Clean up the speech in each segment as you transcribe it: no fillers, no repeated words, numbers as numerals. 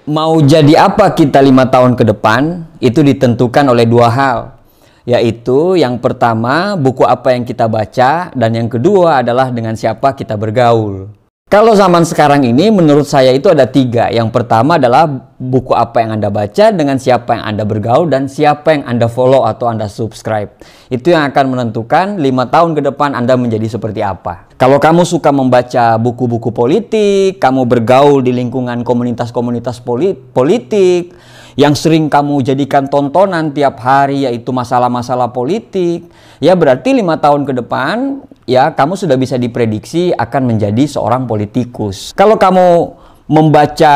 Mau jadi apa kita 5 tahun ke depan, itu ditentukan oleh dua hal. Yaitu yang pertama, buku apa yang kita baca, dan yang kedua adalah dengan siapa kita bergaul. Kalau zaman sekarang ini menurut saya itu ada 3. Yang pertama adalah buku apa yang Anda baca, dengan siapa yang Anda bergaul, dan siapa yang Anda follow atau Anda subscribe. Itu yang akan menentukan 5 tahun ke depan Anda menjadi seperti apa. Kalau kamu suka membaca buku-buku politik, kamu bergaul di lingkungan komunitas-komunitas politik, yang sering kamu jadikan tontonan tiap hari yaitu masalah-masalah politik, ya berarti 5 tahun ke depan ya kamu sudah bisa diprediksi akan menjadi seorang politikus. Kalau kamu membaca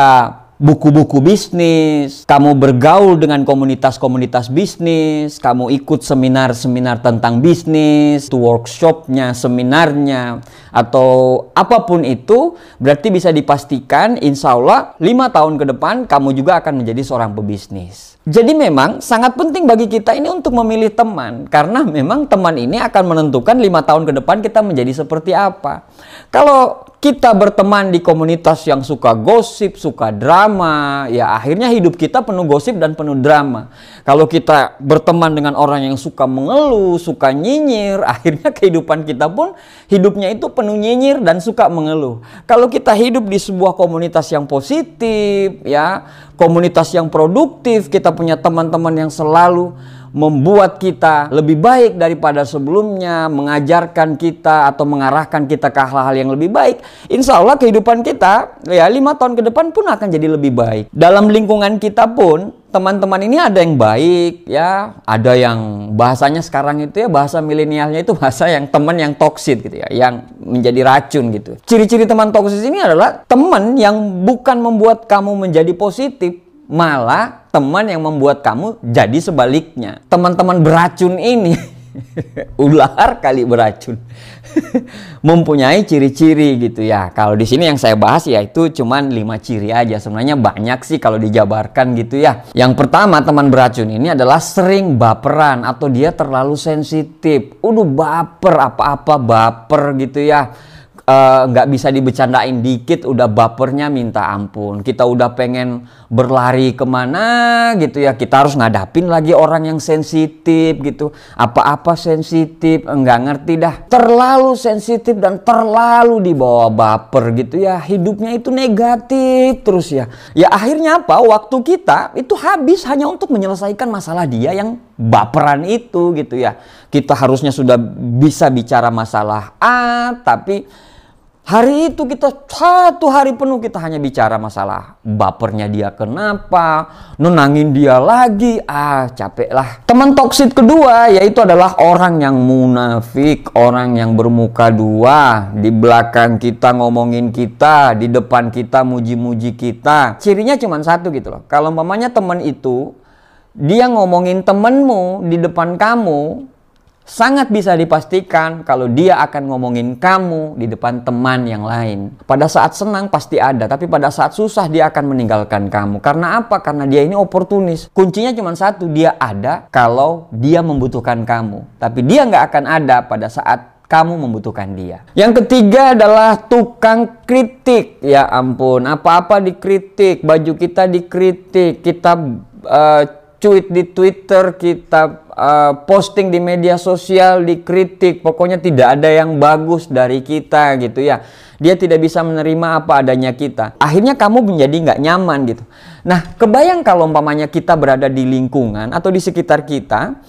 buku-buku bisnis, kamu bergaul dengan komunitas-komunitas bisnis, kamu ikut seminar-seminar tentang bisnis, workshopnya, seminarnya, atau apapun itu, berarti bisa dipastikan insya Allah 5 tahun ke depan kamu juga akan menjadi seorang pebisnis. Jadi memang sangat penting bagi kita ini untuk memilih teman, karena memang teman ini akan menentukan 5 tahun ke depan kita menjadi seperti apa. Kalau kita berteman di komunitas yang suka gosip, suka drama, ya akhirnya hidup kita penuh gosip dan penuh drama. Kalau kita berteman dengan orang yang suka mengeluh, suka nyinyir, akhirnya kehidupan kita pun hidupnya itu penuh nyinyir dan suka mengeluh. Kalau kita hidup di sebuah komunitas yang positif, ya, komunitas yang produktif, kita punya teman-teman yang selalu membuat kita lebih baik daripada sebelumnya, mengajarkan kita atau mengarahkan kita ke hal-hal yang lebih baik, insya Allah kehidupan kita ya 5 tahun ke depan pun akan jadi lebih baik. Dalam lingkungan kita pun teman-teman ini ada yang baik ya, ada yang bahasanya sekarang itu ya bahasa milenialnya itu bahasa yang teman yang toksit gitu ya, yang menjadi racun gitu. Ciri-ciri teman toksit ini adalah teman yang bukan membuat kamu menjadi positif, malah teman yang membuat kamu jadi sebaliknya. Teman-teman beracun ini ular kali beracun mempunyai ciri-ciri gitu ya. Kalau di sini yang saya bahas ya itu cuman 5 ciri aja. Sebenarnya banyak sih kalau dijabarkan gitu ya. Yang pertama, teman beracun ini adalah sering baperan atau dia terlalu sensitif. Baper, apa-apa baper gitu ya. Nggak bisa dibecandain dikit udah bapernya minta ampun. Kita udah pengen berlari kemana gitu ya, kita harus ngadapin lagi orang yang sensitif gitu. Apa-apa sensitif, nggak ngerti dah. Terlalu sensitif dan terlalu dibawa baper gitu ya, hidupnya itu negatif terus ya. Ya akhirnya apa, waktu kita itu habis hanya untuk menyelesaikan masalah dia yang baperan itu gitu ya. Kita harusnya sudah bisa bicara masalah A, tapi hari itu kita 1 hari penuh kita hanya bicara masalah bapernya dia kenapa, nenangin dia lagi, capek lah. Teman toksit kedua yaitu adalah orang yang munafik, orang yang bermuka dua, di belakang kita ngomongin kita, di depan kita muji-muji kita. Cirinya cuma satu gitu loh. Kalau umpamanya teman itu dia ngomongin temenmu di depan kamu, sangat bisa dipastikan kalau dia akan ngomongin kamu di depan teman yang lain. Pada saat senang pasti ada, tapi pada saat susah dia akan meninggalkan kamu. Karena apa? Karena dia ini oportunis. Kuncinya cuma satu, dia ada kalau dia membutuhkan kamu. Tapi dia nggak akan ada pada saat kamu membutuhkan dia. Yang ketiga adalah tukang kritik. Ya ampun, apa-apa dikritik, baju kita dikritik, kita tweet di Twitter, kita posting di media sosial dikritik, pokoknya tidak ada yang bagus dari kita gitu ya. Dia tidak bisa menerima apa adanya kita. Akhirnya kamu menjadi nggak nyaman gitu. Nah, kebayang kalau umpamanya kita berada di lingkungan atau di sekitar kita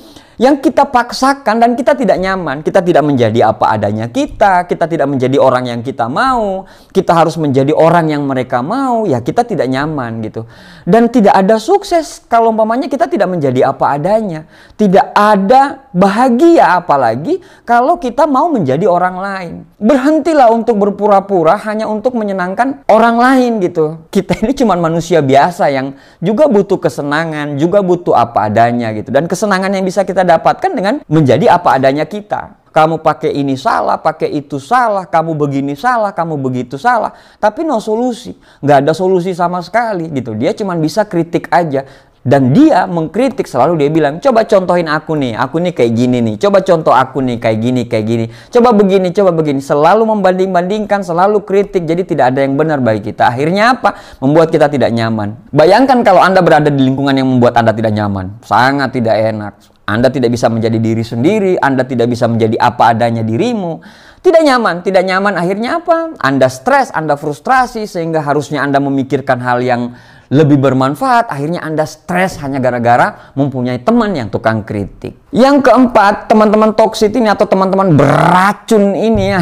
yang kita paksakan dan kita tidak nyaman, kita tidak menjadi apa adanya kita tidak menjadi orang yang kita mau, kita harus menjadi orang yang mereka mau, ya kita tidak nyaman gitu. Dan tidak ada sukses kalau umpamanya kita tidak menjadi apa adanya. Tidak ada bahagia apalagi kalau kita mau menjadi orang lain. Berhentilah untuk berpura-pura hanya untuk menyenangkan orang lain gitu. Kita ini cuma manusia biasa yang juga butuh kesenangan, juga butuh apa adanya gitu. Dan kesenangan yang bisa kita dapatkan dengan menjadi apa adanya kita. Kamu pakai ini salah, pakai itu salah, kamu begini salah, kamu begitu salah. Tapi no solusi. Nggak ada solusi sama sekali gitu. Dia cuma bisa kritik aja. Dan dia mengkritik, selalu dia bilang, coba contohin aku nih kayak gini nih, coba contoh aku nih kayak gini, coba begini, selalu membanding-bandingkan, selalu kritik, jadi tidak ada yang benar bagi kita. Akhirnya apa? Membuat kita tidak nyaman. Bayangkan kalau Anda berada di lingkungan yang membuat Anda tidak nyaman, sangat tidak enak. Anda tidak bisa menjadi diri sendiri, Anda tidak bisa menjadi apa adanya dirimu. Tidak nyaman, akhirnya apa? Anda stres, Anda frustrasi, sehingga harusnya Anda memikirkan hal yang lebih bermanfaat, akhirnya Anda stres hanya gara-gara mempunyai teman yang tukang kritik. Yang keempat, teman-teman toksik ini atau teman-teman beracun ini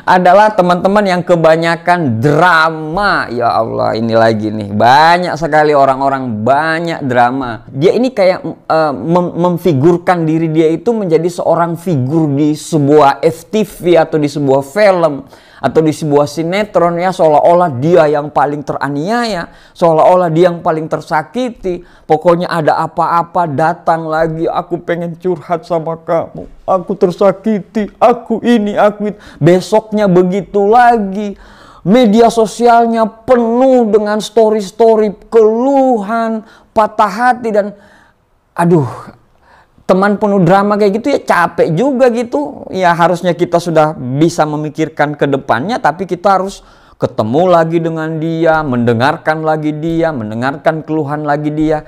adalah teman-teman yang kebanyakan drama. Ya Allah, ini lagi nih, banyak sekali orang-orang banyak drama. Dia ini kayak memfigurkan diri dia itu menjadi seorang figur di sebuah FTV atau di sebuah film atau di sebuah sinetron, ya, seolah-olah dia yang paling teraniaya, seolah-olah dia yang paling tersakiti. Pokoknya ada apa-apa datang lagi, aku pengen curhat sama kamu, aku tersakiti, aku ini, aku itu. Besoknya begitu lagi. Media sosialnya penuh dengan story-story keluhan, patah hati, dan aduh, teman penuh drama kayak gitu ya capek juga gitu. Ya harusnya kita sudah bisa memikirkan ke depannya, tapi kita harus ketemu lagi dengan dia, mendengarkan lagi dia, mendengarkan keluhan lagi dia.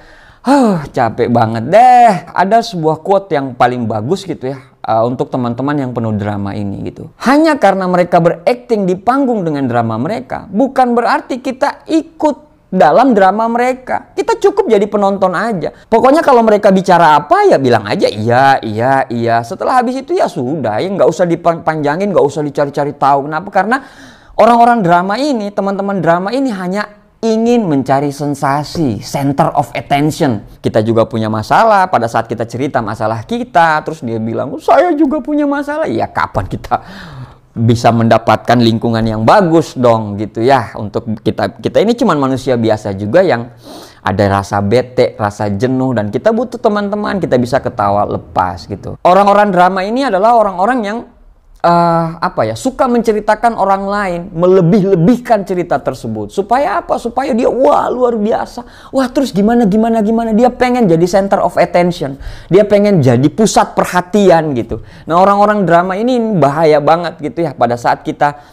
Capek banget deh. Ada sebuah quote yang paling bagus gitu ya, untuk teman-teman yang penuh drama ini gitu. Hanya karena mereka berakting di panggung dengan drama mereka, bukan berarti kita ikut dalam drama mereka. Kita cukup jadi penonton aja. Pokoknya kalau mereka bicara apa ya bilang aja iya. Setelah habis itu ya sudah, ya nggak usah dipanjangin, nggak usah dicari-cari tahu. Kenapa? Karena orang-orang drama ini, teman-teman drama ini hanya ingin mencari sensasi, center of attention. Kita juga punya masalah. Pada saat kita cerita masalah kita, terus dia bilang, saya juga punya masalah. Ya kapan kita bisa mendapatkan lingkungan yang bagus dong gitu ya. Untuk kita ini cuman manusia biasa juga yang ada rasa bete, rasa jenuh, dan kita butuh teman-teman, kita bisa ketawa lepas gitu. Orang-orang drama ini adalah orang-orang yang suka menceritakan orang lain, melebih-lebihkan cerita tersebut. Supaya apa? Supaya dia wah luar biasa. Wah terus gimana. Dia pengen jadi center of attention. Dia pengen jadi pusat perhatian gitu. Nah orang-orang drama ini bahaya banget gitu ya. Pada saat kita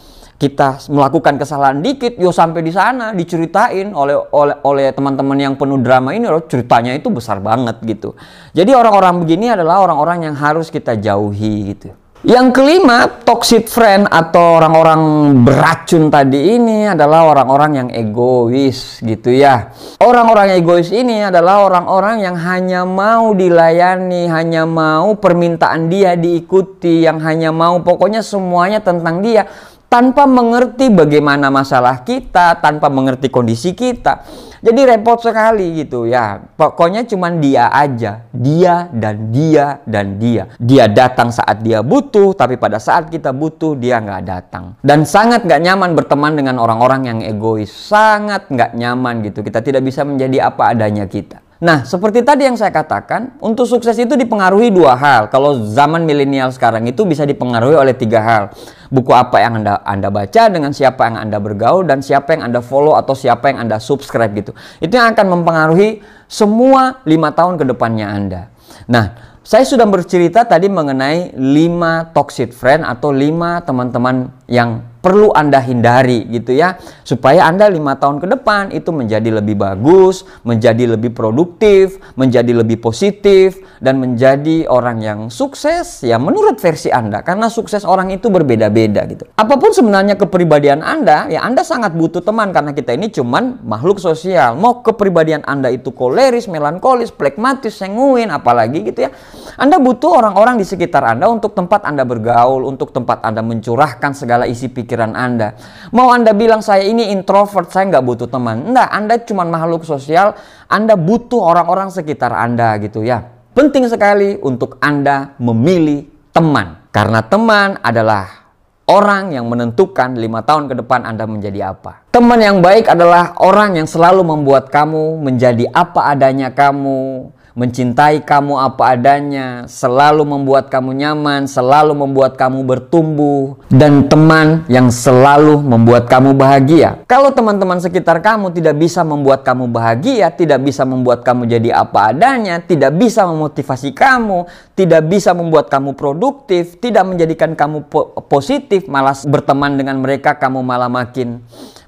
melakukan kesalahan dikit, sampai di sana diceritain oleh teman-teman yang penuh drama ini, ceritanya itu besar banget gitu. Jadi orang-orang begini adalah orang-orang yang harus kita jauhi gitu. Yang kelima, toxic friend atau orang-orang beracun tadi ini adalah orang-orang yang egois gitu ya. Orang-orang egois ini adalah orang-orang yang hanya mau dilayani, hanya mau permintaan dia diikuti, yang hanya mau pokoknya semuanya tentang dia, tanpa mengerti bagaimana masalah kita, tanpa mengerti kondisi kita. Jadi repot sekali gitu ya. Pokoknya cuman dia aja. Dia dan dia dan dia. Dia datang saat dia butuh, tapi pada saat kita butuh dia nggak datang. Dan sangat nggak nyaman berteman dengan orang-orang yang egois. Sangat nggak nyaman gitu. Kita tidak bisa menjadi apa adanya kita. Nah, seperti tadi yang saya katakan, untuk sukses itu dipengaruhi dua hal. Kalau zaman milenial sekarang itu bisa dipengaruhi oleh tiga hal. Buku apa yang Anda baca, dengan siapa yang Anda bergaul, dan siapa yang Anda follow atau siapa yang Anda subscribe gitu. Itu yang akan mempengaruhi semua 5 tahun ke depannya Anda. Nah, saya sudah bercerita tadi mengenai 5 toxic friend atau 5 teman-teman yang perlu Anda hindari gitu ya, supaya Anda 5 tahun ke depan itu menjadi lebih bagus, menjadi lebih produktif, menjadi lebih positif, dan menjadi orang yang sukses ya menurut versi Anda. Karena sukses orang itu berbeda-beda gitu. Apapun sebenarnya kepribadian Anda, ya Anda sangat butuh teman, karena kita ini cuman makhluk sosial. Mau kepribadian Anda itu koleris, melankolis, plekmatis, sanguin, apalagi gitu ya, Anda butuh orang-orang di sekitar Anda untuk tempat Anda bergaul, untuk tempat Anda mencurahkan segala isi pikiran Anda. Mau Anda bilang saya ini introvert, saya nggak butuh teman. Enggak, Anda cuma makhluk sosial, Anda butuh orang-orang sekitar Anda gitu ya. Penting sekali untuk Anda memilih teman. Karena teman adalah orang yang menentukan 5 tahun ke depan Anda menjadi apa. Teman yang baik adalah orang yang selalu membuat kamu menjadi apa adanya kamu, mencintai kamu apa adanya, selalu membuat kamu nyaman, selalu membuat kamu bertumbuh, dan teman yang selalu membuat kamu bahagia. Kalau teman-teman sekitar kamu tidak bisa membuat kamu bahagia, tidak bisa membuat kamu jadi apa adanya, tidak bisa memotivasi kamu, tidak bisa membuat kamu produktif, tidak menjadikan kamu positif, malah berteman dengan mereka kamu malah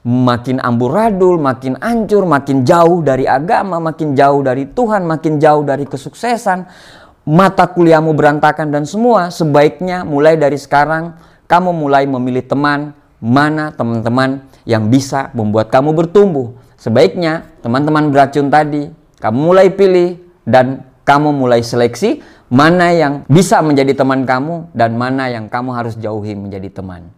makin amburadul, makin hancur, makin jauh dari agama, makin jauh dari Tuhan, makin jauh dari kesuksesan, mata kuliahmu berantakan dan semua. Sebaiknya mulai dari sekarang kamu mulai memilih teman, mana teman-teman yang bisa membuat kamu bertumbuh. Sebaiknya teman-teman beracun tadi kamu mulai pilih dan kamu mulai seleksi mana yang bisa menjadi teman kamu dan mana yang kamu harus jauhi menjadi teman.